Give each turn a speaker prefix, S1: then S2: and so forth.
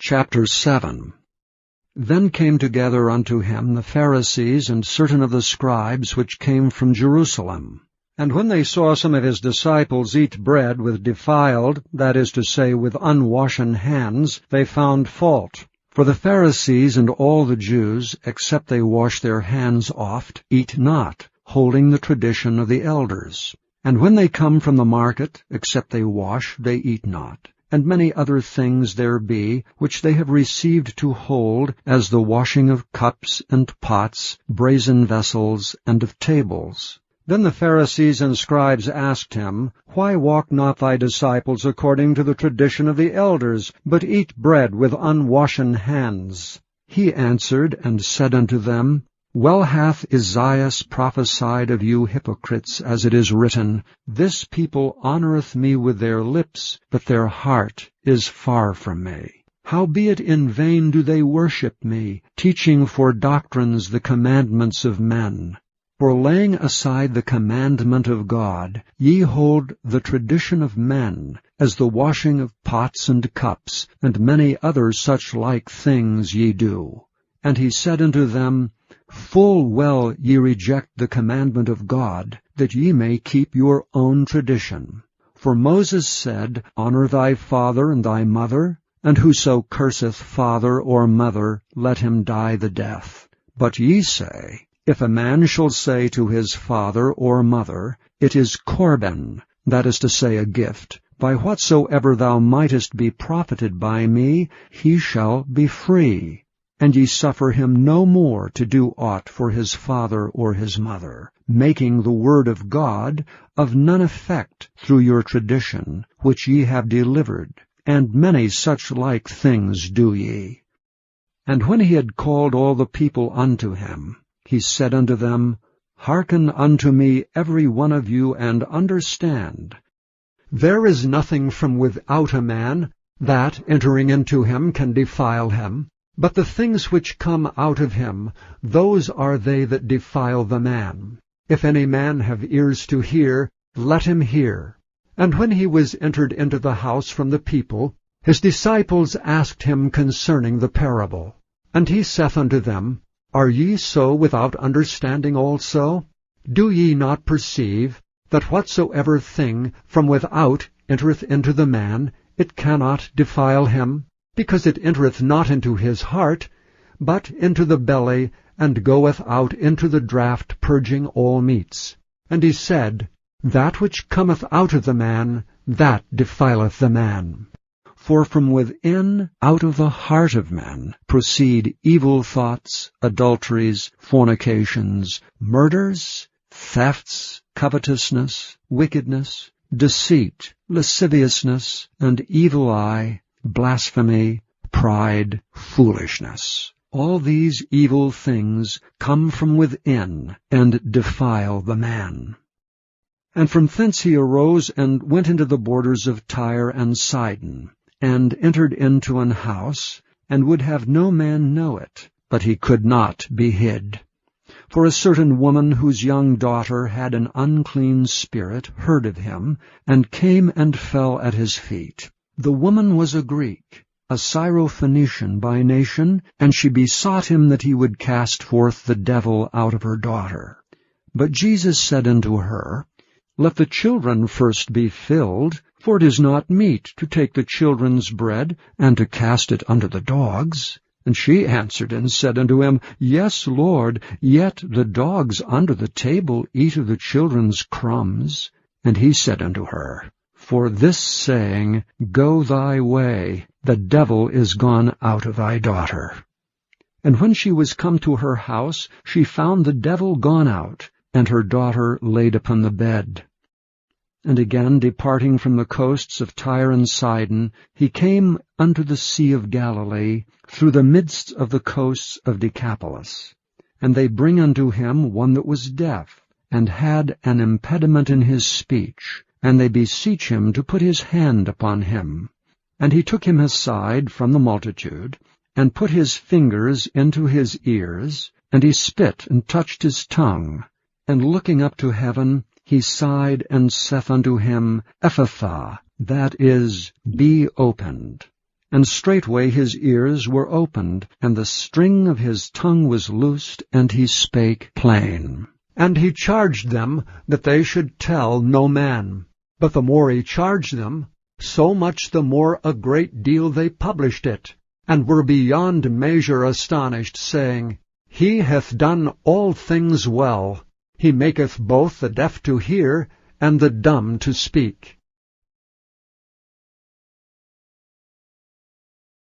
S1: Chapter 7. Then came together unto him the Pharisees and certain of the scribes which came from Jerusalem. And when they saw some of his disciples eat bread with defiled, that is to say, with unwashen hands, they found fault. For the Pharisees and all the Jews, except they wash their hands oft, eat not, holding the tradition of the elders. And when they come from the market, except they wash, they eat not. And many other things there be, which they have received to hold, as the washing of cups and pots, brazen vessels, and of tables. Then the Pharisees and scribes asked him, Why walk not thy disciples according to the tradition of the elders, but eat bread with unwashen hands? He answered and said unto them, Well hath Esaias prophesied of you hypocrites, as it is written, This people honoureth me with their lips, but their heart is far from me. Howbeit in vain do they worship me, teaching for doctrines the commandments of men. For laying aside the commandment of God, ye hold the tradition of men, as the washing of pots and cups, and many other such like things ye do. And he said unto them, Full well ye reject the commandment of God, that ye may keep your own tradition. For Moses said, Honour thy father and thy mother, and whoso curseth father or mother, let him die the death. But ye say, If a man shall say to his father or mother, It is Corban, that is to say, a gift, by whatsoever thou mightest be profited by me, he shall be free. And ye suffer him no more to do aught for his father or his mother, making the word of God of none effect through your tradition, which ye have delivered, and many such like things do ye. And when he had called all the people unto him, he said unto them, Hearken unto me every one of you, and understand. There is nothing from without a man that, entering into him, can defile him. But the things which come out of him, those are they that defile the man. If any man have ears to hear, let him hear. And when he was entered into the house from the people, his disciples asked him concerning the parable. And he saith unto them, Are ye so without understanding also? Do ye not perceive that whatsoever thing from without entereth into the man, it cannot defile him? Because it entereth not into his heart, but into the belly, and goeth out into the draught, purging all meats. And he said, That which cometh out of the man, that defileth the man. For from within, out of the heart of men, proceed evil thoughts, adulteries, fornications, murders, thefts, covetousness, wickedness, deceit, lasciviousness, and evil eye, blasphemy, pride, foolishness. All these evil things come from within, and defile the man. And from thence he arose, and went into the borders of Tyre and Sidon, and entered into an house, and would have no man know it, but he could not be hid. For a certain woman whose young daughter had an unclean spirit heard of him, and came and fell at his feet. The woman was a Greek, a Syrophoenician by nation, and she besought him that he would cast forth the devil out of her daughter. But Jesus said unto her, Let the children first be filled, for it is not meet to take the children's bread, and to cast it unto the dogs. And she answered and said unto him, Yes, Lord, yet the dogs under the table eat of the children's crumbs. And he said unto her, For this saying, Go thy way, the devil is gone out of thy daughter. And when she was come to her house, she found the devil gone out, and her daughter laid upon the bed. And again, departing from the coasts of Tyre and Sidon, he came unto the sea of Galilee, through the midst of the coasts of Decapolis. And they bring unto him one that was deaf, and had an impediment in his speech, and they beseech him to put his hand upon him. And he took him aside from the multitude, and put his fingers into his ears, and he spit and touched his tongue. And looking up to heaven, he sighed and saith unto him, Ephphatha, that is, be opened. And straightway his ears were opened, and the string of his tongue was loosed, and he spake plain. And he charged them that they should tell no man. But the more he charged them, so much the more a great deal they published it, and were beyond measure astonished, saying, He hath done all things well. He maketh both the deaf to hear, and the dumb to speak.